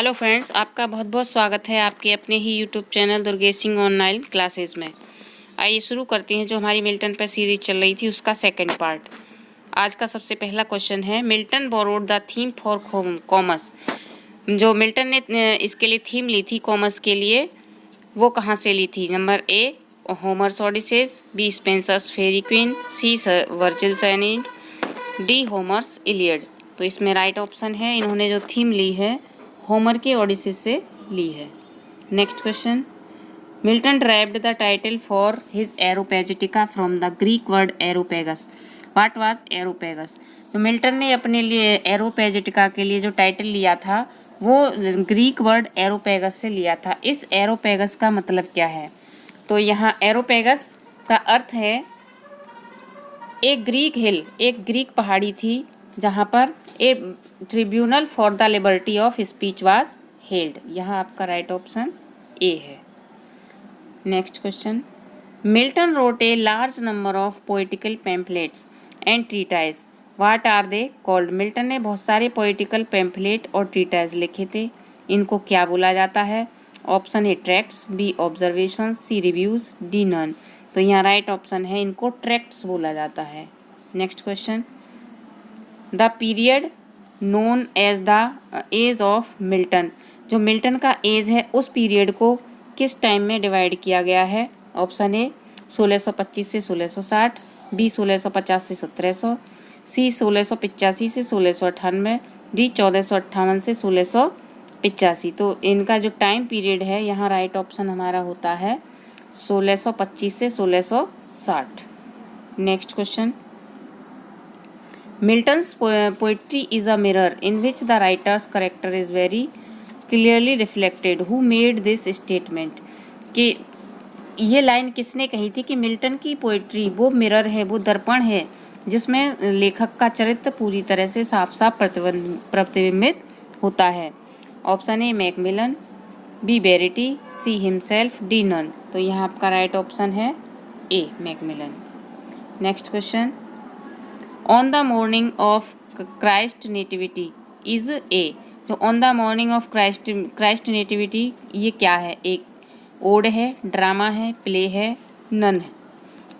Hello friends, आपका बहुत बहुत स्वागत है आपके अपने ही YouTube channel Durgesh Singh online classes में। आइए शुरू करते हैं जो हमारी मिल्टन पर सीरीज चल रही थी उसका सेकंड पार्ट। आज का सबसे पहला क्वेश्चन है, Milton borrowed the theme for commerce. जो मिल्टन ने इसके लिए थीम ली थी कॉमर्स के लिए, वो कहाँ से ली थी? Number A Homer's Odysseus, B Spenser's Faerie Queene, C Virgil's Aeneid, D Homer's Iliad. तो इसमें राइट ऑप्शन है, इन्होंने जो थीम ली है होमर के ओडिसी से ली है। Next question, Milton derived the title for his Areopagitica from the Greek word Areopagus. What was Areopagus? तो मिल्टन ने अपने लिए एरोपेजिटिका के लिए जो टाइटल लिया था वो ग्रीक वर्ड एरोपेगस से लिया था। इस एरोपेगस का मतलब क्या है? तो यहाँ एरोपेगस का अर्थ है एक ग्रीक हिल, एक ग्रीक पहाड़ी थी जहाँ पर a tribunal for the liberty of speech was held. यहाँ आपका राइट ऑप्शन ए है। Next question, Milton wrote a large number of political pamphlets and treatise, what are they called? Milton ने बहुत सारे पोइटिकल पैम्फलेट और treatise लिखे थे, इनको क्या बोला जाता है? Option A tracts, B observation, C reviews, D none. तो यहाँ राइट ऑप्शन है, इनको ट्रैक्ट्स बोला जाता है। Next question, the period known as the age of Milton. जो मिल्टन का एज है उस पीरियड को किस टाइम में डिवाइड किया गया है? ऑप्शन ए 1625 से 1660, बी 1650 से 1700, सी 1685 से 1698, डी 1458 से 1685। तो इनका जो टाइम पीरियड है यहाँ राइट ऑप्शन हमारा होता है 1625 से 1660। Next question, Milton's poetry is a mirror in which the writer's character is very clearly reflected. Who made this statement? कि ये लाइन किसने कही थी कि मिल्टन की पोइट्री वो मिरर है, वो दर्पण है जिसमें लेखक का चरित्र पूरी तरह से साफ साफ प्रतिबिंबित होता है। Option A Macmillan, B Verity, C himself, D none. तो यहाँ आपका राइट ऑप्शन है A Macmillan. Next question, on the morning of Christ nativity is a. जो on the morning of Christ nativity ये क्या है? एक ओड है, ड्रामा है, प्ले है, नन है।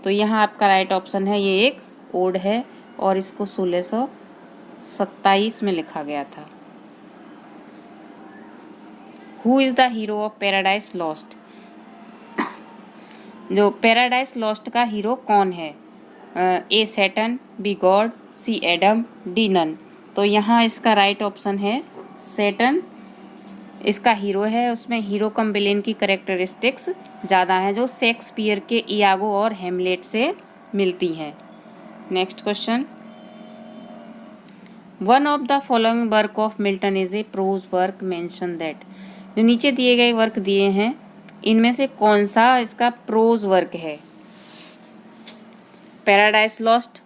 तो यहाँ आपका राइट ऑप्शन है, ये एक ओड है और इसको 1627 में लिखा गया था। Who is the hero of Paradise lost? जो पैराडाइज लॉस्ट का हीरो कौन है? ए सैटर्न, बी गॉड, सी एडम, डी नन। तो यहाँ इसका राइट ऑप्शन है सैटर्न इसका हीरो है। उसमें हीरो कम विलेन की कैरेक्टरिस्टिक्स ज़्यादा हैं जो शेक्सपियर के इयागो और हेमलेट से मिलती हैं। Next question, one of the following work of Milton is a prose work mention that. जो नीचे दिए गए वर्क दिए हैं इनमें से कौन सा इसका प्रोज वर्क है? Paradise Lost,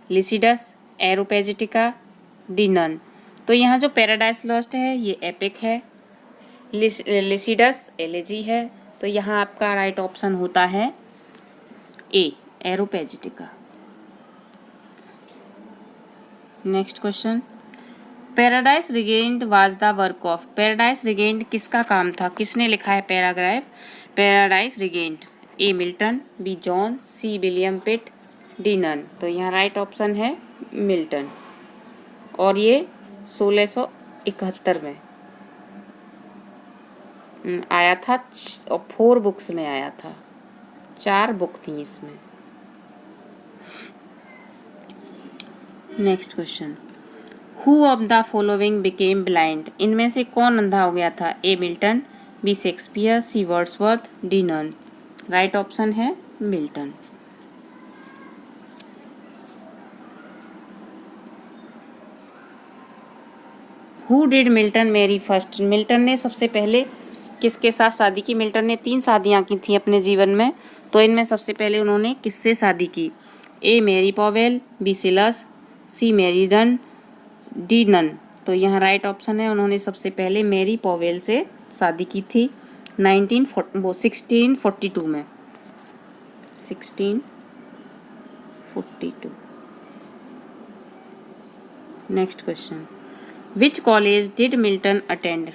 Lycidas, Areopagitica, D none. तो यहाँ जो पैराडाइज लॉस्ट है ये एपिक है, लिसिडस एलेजी है। तो यहाँ आपका राइट ऑप्शन होता है A Areopagitica. Next question, Paradise Regained was the work of. Paradise Regained किसका काम था? किसने लिखा है Paradise Regained? A Milton, B John, C William Pitt, D none. तो यहाँ राइट ऑप्शन है मिल्टन और ये 1671 में आया था और 4 बुक्स में आया था, 4 बुक थी इसमें। Next question, who of the following became blind. इनमें से कौन अंधा हो गया था? A Milton, B Shakespeare, C Wordsworth, D none. Right option है Milton. Who did Milton marry first. Milton ने सबसे पहले किसके साथ शादी की? मिल्टन ने 3 शादियां की थी अपने जीवन में, तो इनमें सबसे पहले उन्होंने किससे शादी की? ए मैरी पॉवेल, बी सिलस, सी मैरी डन, डी नन। तो यहाँ राइट ऑप्शन है, उन्होंने सबसे पहले मैरी पॉवेल से शादी की थी 1642 में, 1642। Next question, which college did Milton attend?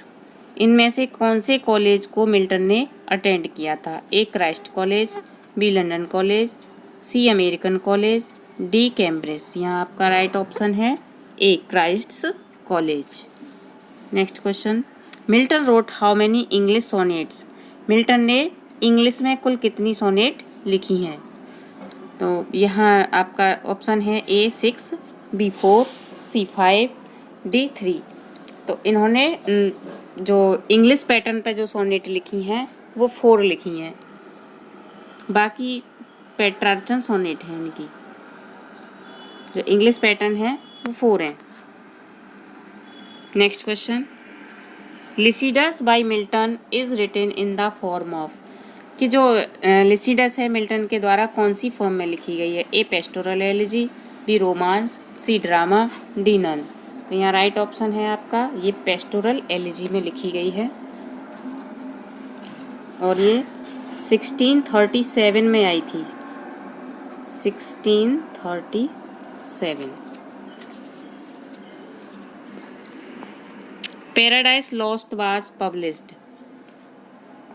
इनमें से कौन से कॉलेज को मिल्टन ने अटेंड किया था? A Christ college, B London college, C American college, D Cambridge. यहाँ आपका राइट ऑप्शन है A Christ's college. Next question, Milton wrote how many English sonnets? Milton ने इंग्लिश में कुल कितनी सोनेट लिखी हैं? तो यहाँ आपका ऑप्शन है ए 6, बी 4, सी 5, डी 3। तो इन्होंने जो इंग्लिश पैटर्न पे जो सोनेट लिखी हैं वो 4 लिखी हैं, बाकी पेट्रार्चन सोनेट है इनकी। जो इंग्लिश पैटर्न है वो 4 हैं। Next question, Lycidas by Milton is written in the form of? कि जो लिसिडस है मिल्टन के द्वारा कौन सी फॉर्म में लिखी गई है? A pastoral elegy, B romance, C drama, D none. तो यहाँ राइट ऑप्शन है आपका ये पेस्टोरल एलिजी में लिखी गई है और ये 1637 में आई थी। 1637। Paradise Lost was published?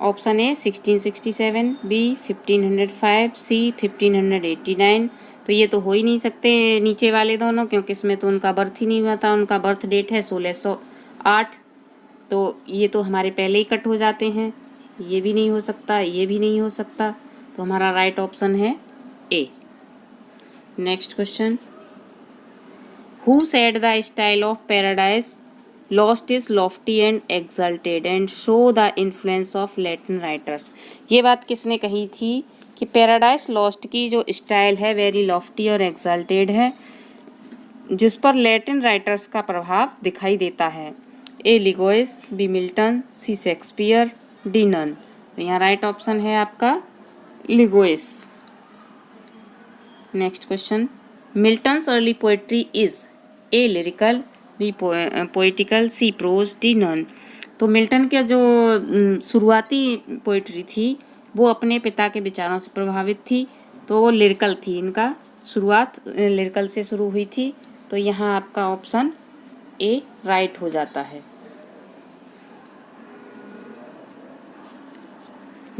Option A 1667, B 1505, C 1589। तो ये तो हो ही नहीं सकते नीचे वाले दोनों, क्योंकि इसमें तो उनका बर्थ ही नहीं हुआ था। उनका बर्थ डेट है 1608, तो ये तो हमारे पहले ही कट हो जाते हैं। ये भी नहीं हो सकता, ये भी नहीं हो सकता, तो हमारा राइट ऑप्शन है A. Next question, who said the style of Paradise Lost is lofty and exalted and show the influence of Latin writers? ये बात किसने कही थी कि पैराडाइज लॉस्ट की जो स्टाइल है वेरी लॉफ्टी और एक्सल्टेड है, जिस पर लैटिन राइटर्स का प्रभाव दिखाई देता है? A Legouis, B Milton, C Shakespeare, D none. तो यहाँ राइट ऑप्शन है आपका Legouis. Next question, Milton's early poetry is? A lyrical, B political, C prose, D none. तो मिल्टन का जो शुरुआती पोइट्री थी वो अपने पिता के विचारों से प्रभावित थी, तो वो लिरिकल थी। इनका शुरुआत लिरिकल से शुरू हुई थी, तो यहाँ आपका ऑप्शन ए राइट हो जाता है।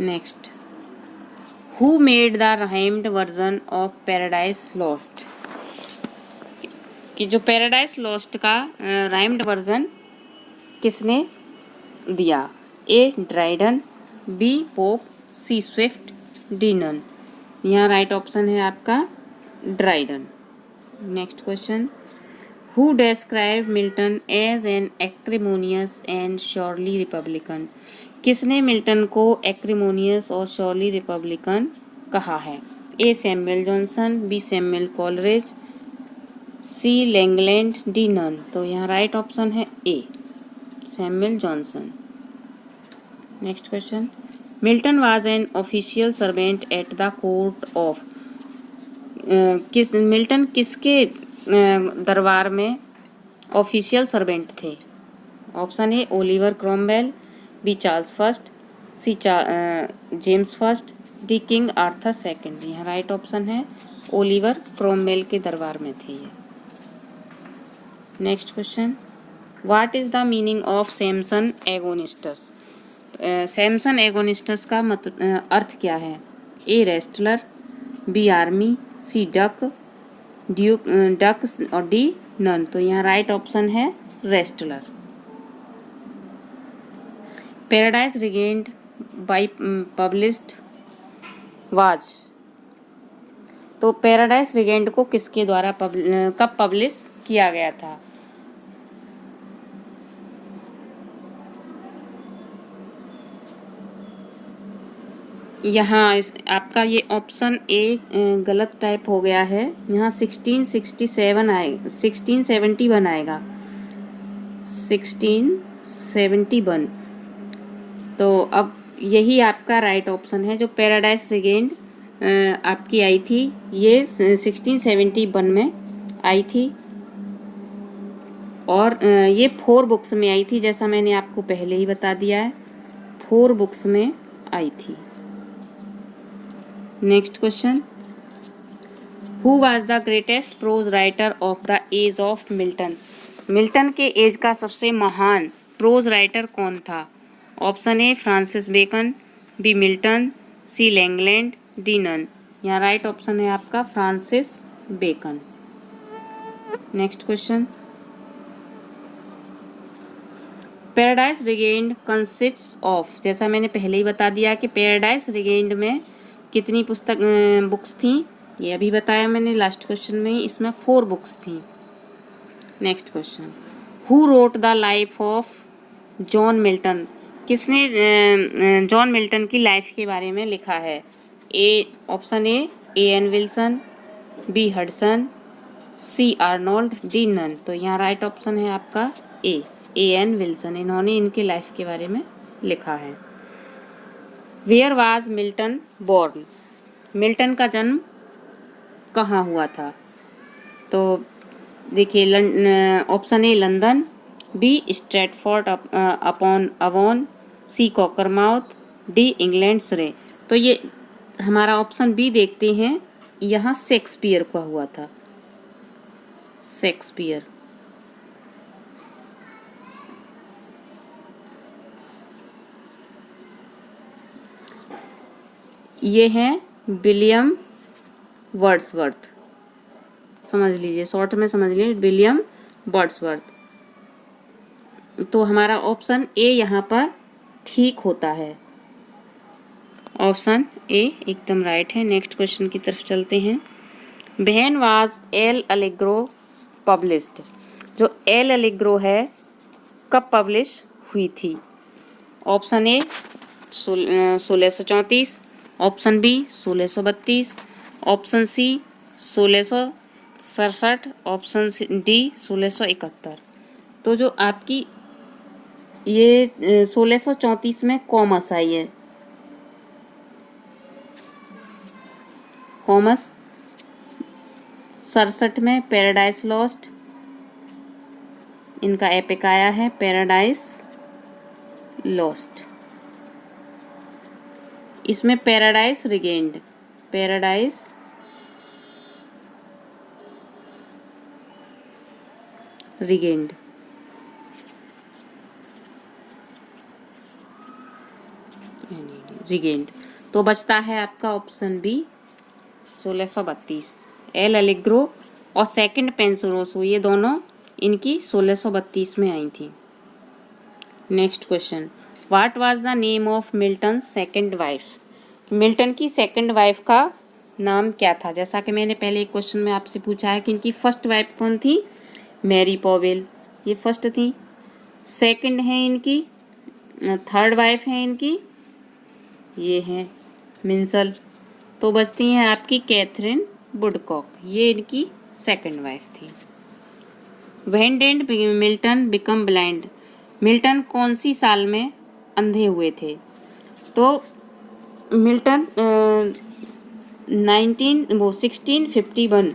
Next, who made the rhymed version of Paradise Lost? कि जो पैराडाइज लॉस्ट का राइम्ड वर्जन किसने दिया? A Dryden, B Pope, C Swift, D none. यहाँ राइट ऑप्शन है आपका Dryden. Next question, who describe Milton as an acrimonious and surly republican? किसने Milton को एक्रिमोनियस और श्योरली रिपब्लिकन कहा है? A Samuel Johnson, B Samuel Coleridge, C Langland, D none. तो यहाँ राइट ऑप्शन है A Samuel Johnson. Next question, Milton was an official servant at the court of? Milton किसके दरबार में ऑफिशियल सर्वेंट थे? Option A Oliver Cromwell, B Charles first, C James first, D King Arthur second. यहाँ right option है Oliver Cromwell के दरबार में थे ये। Next question, what is the meaning of Samson Agonistes? Samson Agonistes का अर्थ क्या है? A wrestler, B army, C duck, duck और डी नन। तो यहाँ राइट ऑप्शन है wrestler. Paradise Regained by published was? तो पैराडाइज रिगेन्ड को किसके द्वारा कब पब्लिश किया गया था? यहाँ आपका ये ऑप्शन ए गलत टाइप हो गया है। यहाँ 1667 आएगा, 1671 आएगा, 1671। तो अब यही आपका राइट ऑप्शन है। जो पैराडाइज रिगेन्ड आपकी आई थी ये 1671 में आई थी और ये 4 बुक्स में आई थी, जैसा मैंने आपको पहले ही बता दिया है, 4 बुक्स में आई थी। Next question, who was the greatest prose writer of the age of Milton? Milton के एज का सबसे महान प्रोज राइटर कौन था? Option A Francis Bacon, B Milton, C Langland, D none. यहाँ राइट ऑप्शन है आपका Francis Bacon. Next question, Paradise Regained consists of, जैसा मैंने पहले ही बता दिया कि पैराडाइज रिगेन्ड में कितनी बुक्स थी, ये अभी बताया मैंने लास्ट क्वेश्चन में ही, इसमें 4 बुक्स थी। Next question, who wrote the life of John Milton, किसने जॉन मिल्टन की लाइफ के बारे में लिखा है? Option A N Wilson, B Hudson, C Arnold, D none. तो यहाँ राइट ऑप्शन है आपका ए एन विल्सन, इन्होंने इनके लाइफ के बारे में लिखा है। Where was Milton born, Milton का जन्म कहाँ हुआ था? तो देखिए, option A London, B Stratford upon Avon, C Cockermouth, D England Surrey. तो ये हमारा ऑप्शन बी देखते हैं, यहाँ शेक्सपियर का हुआ था, शेक्सपियर। ये हैं विलियम वर्ड्सवर्थ, समझ लीजिए, शॉर्ट में समझ लीजिए विलियम वर्ड्सवर्थ। तो हमारा ऑप्शन ए यहाँ पर ठीक होता है, ऑप्शन ए एकदम राइट है। नेक्स्ट क्वेश्चन की तरफ चलते हैं। When was L'Allegro published, जो एल एलिग्रो है कब पब्लिश हुई थी? Option A 1634, option B 1632, option C 1667, option D 1671। तो जो आपकी ये 1634 में कॉमर्स आई है, कॉमर्स। 67 में पैराडाइज लॉस्ट, इनका एपिक आया है पैराडाइज लॉस्ट। इसमें paradise regained, paradise regained. Regained. तो बचता है आपका ऑप्शन बी 1632। एल एलिग्रो और सेकंड पेंसोरोसो, ये दोनों इनकी 1632 में आई थी। Next question, what was the name of Milton second wife, Milton की सेकंड वाइफ का नाम क्या था? जैसा कि मैंने पहले एक क्वेश्चन में आपसे पूछा है कि इनकी फर्स्ट वाइफ कौन थी, मैरी पॉवेल, ये फर्स्ट थी। सेकंड है इनकी, थर्ड वाइफ है इनकी, ये हैं मिंसल। तो बचती हैं आपकी कैथरीन वुडकॉक, ये इनकी सेकंड वाइफ थी। When did Milton become blind, Milton कौन सी साल में अंधे हुए थे? तो मिल्टन 1651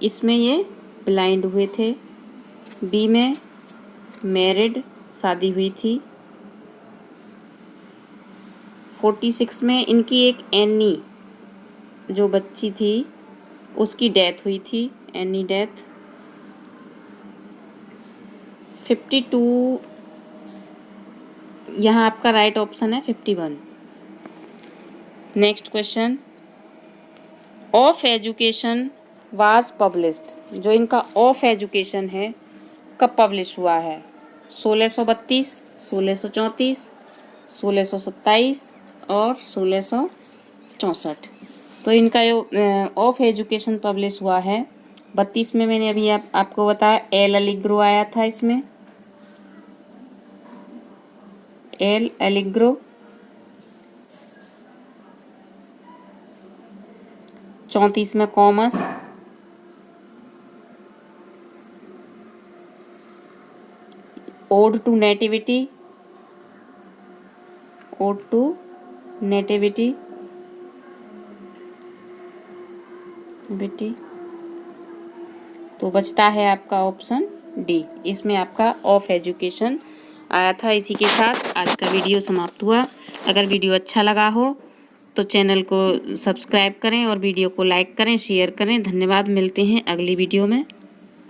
इसमें ये ब्लाइंड हुए थे। बी में मैरिड, शादी हुई थी। 46 में इनकी एक एनी जो बच्ची थी उसकी डेथ हुई थी, एनी डेथ। 52 यहाँ आपका राइट ऑप्शन है 51। Next question, of education was published, जो इनका ऑफ एजुकेशन है कब पब्लिश हुआ है? 1632, 1634, 1627 और 1664। तो इनका जो ऑफ एजुकेशन पब्लिश हुआ है 32 में, मैंने अभी आपको बताया एल एलिग्रो आया था, इसमें एल एलिग्रो। 34 में Comus, ode to nativity, ode to nativity बेटी। तो बचता है आपका ऑप्शन डी, इसमें आपका ऑफ एजुकेशन आया था। इसी के साथ आज का वीडियो समाप्त हुआ। अगर वीडियो अच्छा लगा हो तो चैनल को सब्सक्राइब करें और वीडियो को लाइक करें, शेयर करें। धन्यवाद, मिलते हैं अगली वीडियो में।